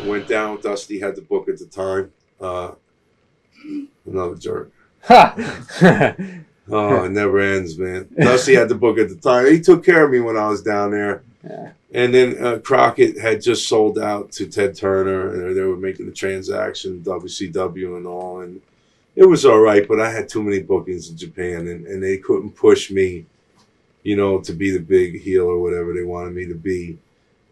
went down with Dusty, had the book at the time. Another jerk. Oh, it never ends, man. Dusty had the book at the time. He took care of me when I was down there. Yeah. And then Crockett had just sold out to Ted Turner, and they were making the transaction, WCW and all. And it was all right, but I had too many bookings in Japan, and they couldn't push me, to be the big heel or whatever they wanted me to be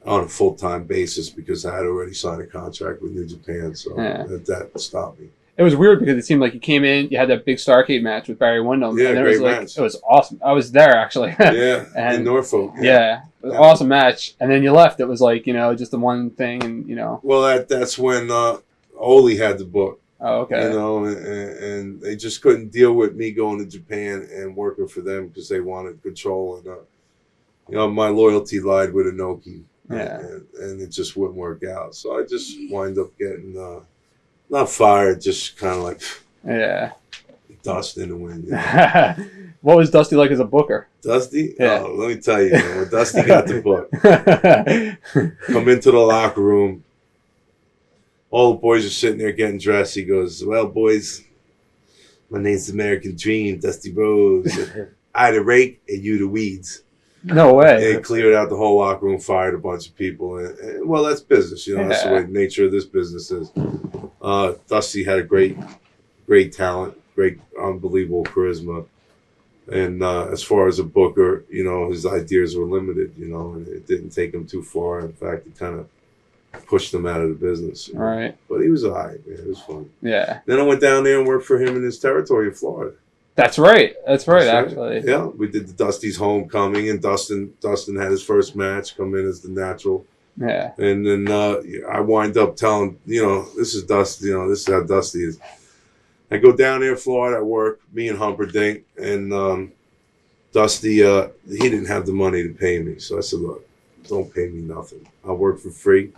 on a full-time basis because I had already signed a contract with New Japan. So that stopped me. It was weird because it seemed like you came in, you had that big Starrcade match with Barry Windham. Yeah, and great match. It was awesome. I was there, actually. Yeah, in Norfolk. Yeah, it was an awesome match. And then you left. It was like, just the one thing, and, Well, that's when Ole had the book. Oh, okay. And they just couldn't deal with me going to Japan and working for them because they wanted control. And, my loyalty lied with Inoki. Yeah. And it just wouldn't work out. So I just wind up getting... not fired, just kind of like dust in the wind. What was Dusty like as a booker? Dusty? Yeah. Oh, let me tell you, man, when Dusty got the book, come into the locker room, all the boys are sitting there getting dressed. He goes, "Well, boys, my name's American Dream, Dusty Rhodes. I the rake and you the weeds." No way. They cleared out the whole locker room, fired a bunch of people. And well, that's business. That's the way the nature of this business is. Dusty had a great talent, great, unbelievable charisma. And as far as a booker, his ideas were limited, and it didn't take him too far. In fact, it kind of pushed him out of the business. Right. But he was all right, man. It was fun. Yeah. Then I went down there and worked for him in his territory in Florida. That's right. Actually. Yeah, we did the Dusty's Homecoming, and Dustin had his first match, come in as the natural. Yeah. And then I wind up telling, this is Dusty, this is how Dusty is. I go down there in Florida, I work, me and Humperdinck, and Dusty, he didn't have the money to pay me. So I said, look, don't pay me nothing. I'll work for free.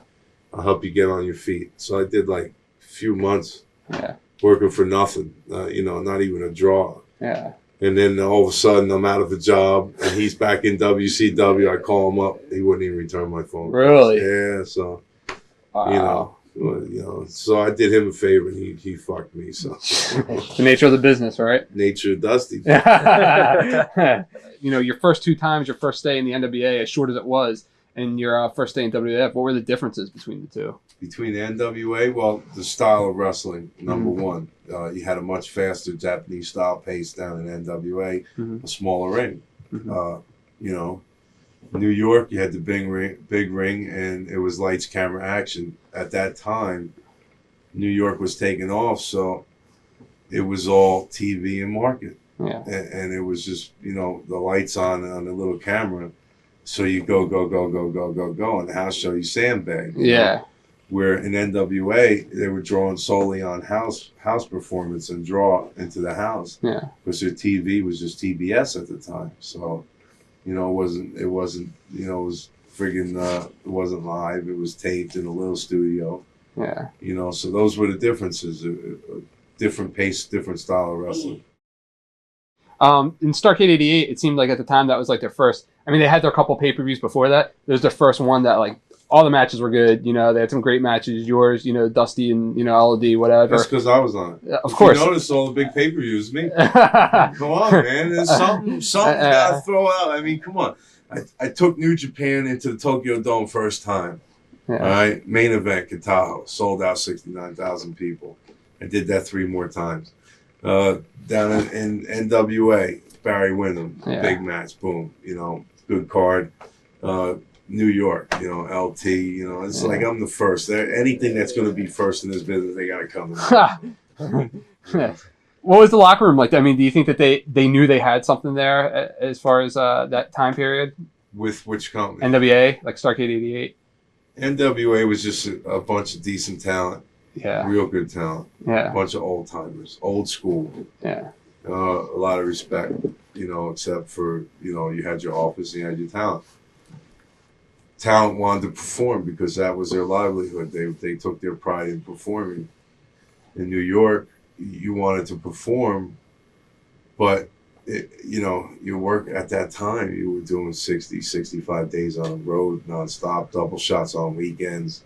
I'll help you get on your feet. So I did like a few months working for nothing, not even a draw. Yeah. And then all of a sudden, I'm out of a job, and he's back in WCW. I call him up. He wouldn't even return my phone. Really? Yeah. So, wow. So I did him a favor, and he fucked me. So, the nature of the business, right? Nature of Dusty. Your first two times, your first stay in the NWA, as short as it was, and your first day in WWF, what were the differences between the two? Between the NWA, well, the style of wrestling, number one. You had a much faster Japanese style pace down in NWA, a smaller ring. New York, you had the big ring, and it was lights, camera, action. At that time, New York was taking off, so it was all TV and market. Yeah. And it was just, the lights on the little camera. So you go, and the house show you sandbag. Yeah. Where in NWA, they were drawing solely on house performance and draw into the house. Yeah. Because their TV was just TBS at the time. So, it was friggin', it wasn't live. It was taped in a little studio. Yeah. So those were the differences. Different pace, different style of wrestling. In Starrcade 88, it seemed like at the time that was like their first. I mean, they had their couple pay-per-views before that. It was their first one that like all the matches were good. They had some great matches. Yours, Dusty and LOD, whatever. That's because I was on it. Of course. You notice all the big pay-per-views, me. Come on, man. There's something's got to throw out. I mean, come on. I took New Japan into the Tokyo Dome first time. Yeah. All right, main event in Tahoe, sold out 69,000 people. I did that 3 more times. Down in NWA, Barry Windham, big match, boom, good card. New York, LT, it's like I'm the first. Anything that's going to be first in this business, they got to come in. What was the locker room like? I mean, do you think that they knew they had something there as far as that time period? With which company? NWA, like Starrcade 88? NWA was just a bunch of decent talent. Yeah. Real good talent. Yeah. A bunch of old timers, old school. Yeah. A lot of respect, except for, you had your office and you had your talent. Talent wanted to perform because that was their livelihood. They took their pride in performing. In New York, you wanted to perform, but your work at that time, you were doing 60, 65 days on the road, nonstop, double shots on weekends.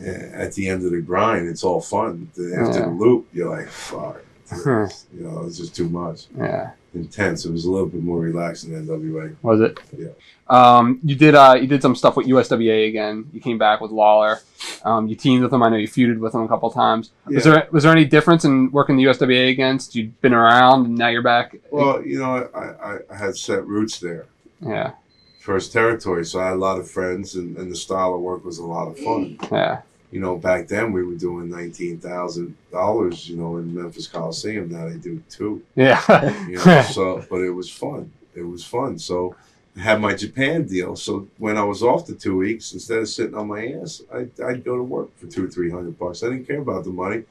at the end of the grind, it's all fun. After the loop, you're like, fuck. You know, it's just too much. Yeah. Intense. It was a little bit more relaxed than NWA. Was it? Yeah. You did some stuff with USWA again. You came back with Lawler. You teamed with him. I know you feuded with him a couple times. Yeah. Was there any difference in working the USWA against? You'd been around and now you're back. Well, you know, I had set roots there. Yeah. First territory, so I had a lot of friends, and the style of work was a lot of fun. Yeah. You know, back then we were doing $19,000, you know, in Memphis Coliseum. Now they do $2. Yeah. You know, so, but it was fun. It was fun. So I had my Japan deal. So when I was off the 2 weeks, instead of sitting on my ass, I'd go to work for $200 or $300. I didn't care about the money.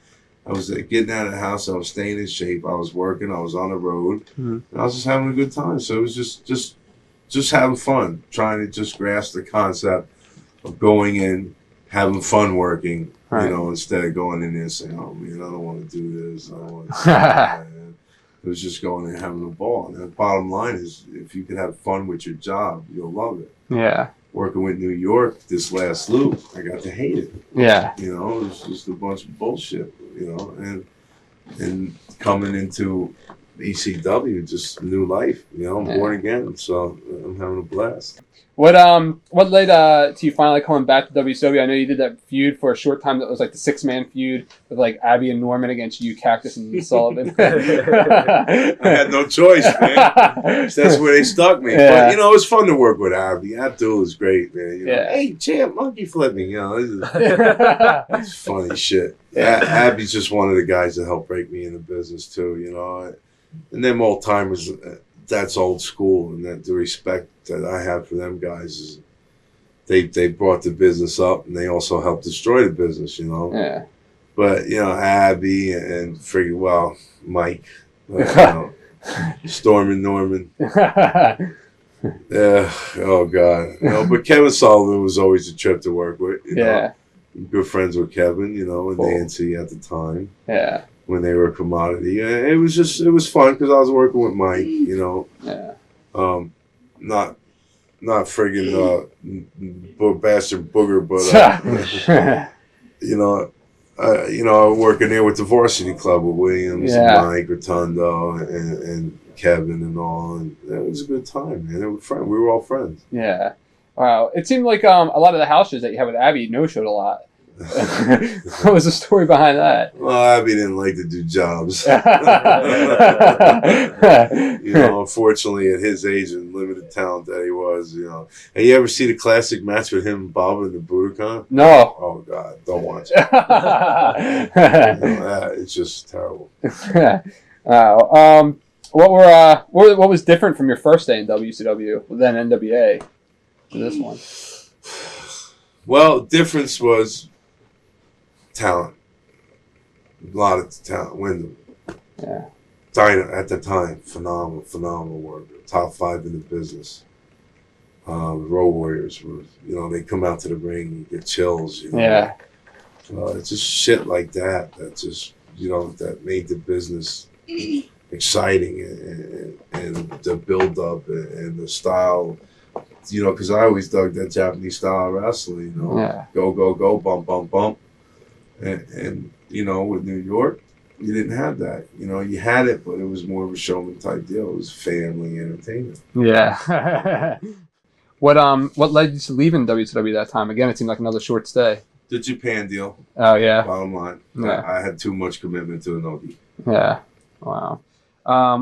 I was getting out of the house. I was staying in shape. I was working. I was on the road. And I was just having a good time. So it was just having fun, trying to just grasp the concept of going in, having fun working, you know, instead of going in there saying, oh, man, I don't want to do this. I don't want to do that. It was just going and having a ball. And the bottom line is, if you can have fun with your job, you'll love it. Yeah. Working with New York, this last loop, I got to hate it. Yeah. You know, it was just a bunch of bullshit, you know, and coming into ECW, just new life, you know, I'm born again, so I'm having a blast. What led to you finally coming back to WCW? I know you did that feud for a short time. That was like the 6-man feud with like Abby and Norman against you, Cactus and Sullivan. I had no choice, man. That's where they stuck me. Yeah. But you know, it was fun to work with Abby. Abdul is great, man. You know, hey, champ, monkey flipping. You know, it's funny shit. Abby's just one of the guys that helped break me in the business too. You know, and them old timers. That's old school, and that the respect that I have for them guys is they brought the business up, and they also helped destroy the business, you know. Yeah. But you know, Abby and Mike, you know, Storm and Norman. Yeah. Oh God. You know, but Kevin Sullivan was always a trip to work with. You know? Good friends with Kevin, you know, and Nancy at the time. Yeah. When they were a commodity, it was fun because I was working with Mike, you know. Yeah. Not friggin' bastard booger, but you know, working there with the Varsity Club with Williams, and Mike Rotundo, and Kevin and all, and it was a good time, man. It was fun. We were all friends. Yeah. Wow. It seemed like a lot of the house shows that you had with Abby no-showed a lot. What was the story behind that? Well, Abby didn't like to do jobs. You know, unfortunately, at his age and limited talent that he was, you know. And you ever see the classic match with him and Bob in the Budokan? No. Oh God, don't watch it. You know, it's just terrible. Wow. What was different from your first day in WCW than NWA to this one? Well, difference was talent. A lot of talent. Windham. Yeah. Dinah at the time, phenomenal work. Top 5 in the business. Road Warriors were, you know, they come out to the ring, you get chills. You know? Yeah. It's just shit like that. That just, you know, that made the business exciting and the build up and the style. You know, because I always dug that Japanese style of wrestling, you know, go, bump, bump, bump. And, you know, with New York, you didn't have that. You know, you had it, but it was more of a showman type deal. It was family entertainment. Yeah. What led you to leaving WCW that time? Again, it seemed like another short stay. The Japan deal. Oh, yeah. Bottom line. Yeah. I had too much commitment to Inoki. Yeah. Wow.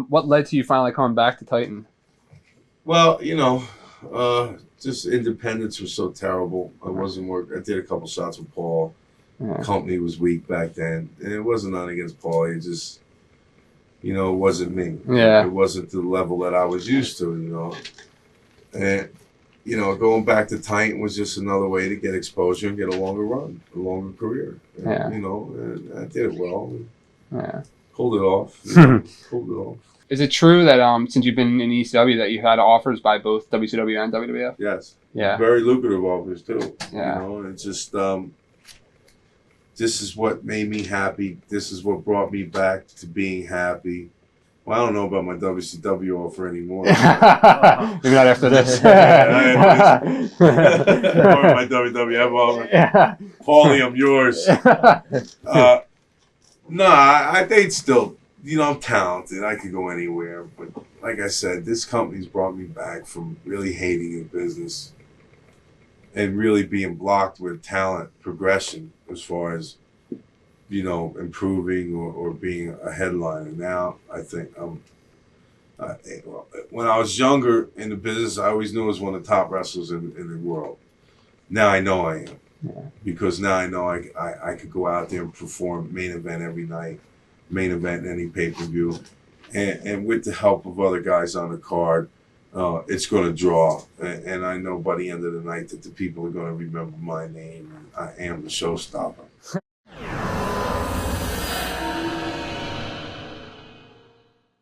What led to you finally coming back to Titan? Well, you know, just independence was so terrible. I wasn't working. I did a couple shots with Paul. Company was weak back then, and it wasn't on against Paul. It just, you know, it wasn't me. Yeah, it wasn't the level that I was used to. You know, and you know, going back to Titan was just another way to get exposure and get a longer run, a longer career. And, you know, and I did it well. Yeah, pulled it off. Pulled it off. Is it true that since you've been in ECW that you had offers by both WCW and WWF? Yes. Yeah. Very lucrative offers too. Yeah. You know, and it's just this is what made me happy. This is what brought me back to being happy. Well, I don't know about my WCW offer anymore. Maybe not after this. Or my WWF offer. Yeah. Paulie, I'm yours. No, I think still, I'm talented. I could go anywhere. But like I said, this company's brought me back from really hating the business and really being blocked with talent progression as far as, improving or being a headliner. Now, I think when I was younger in the business, I always knew I was one of the top wrestlers in the world. Now I know I am. Yeah. Because now I know I could go out there and perform main event every night, main event in any pay-per-view. And with the help of other guys on the card, it's going to draw. And I know by the end of the night that the people are going to remember my name. And I am the showstopper.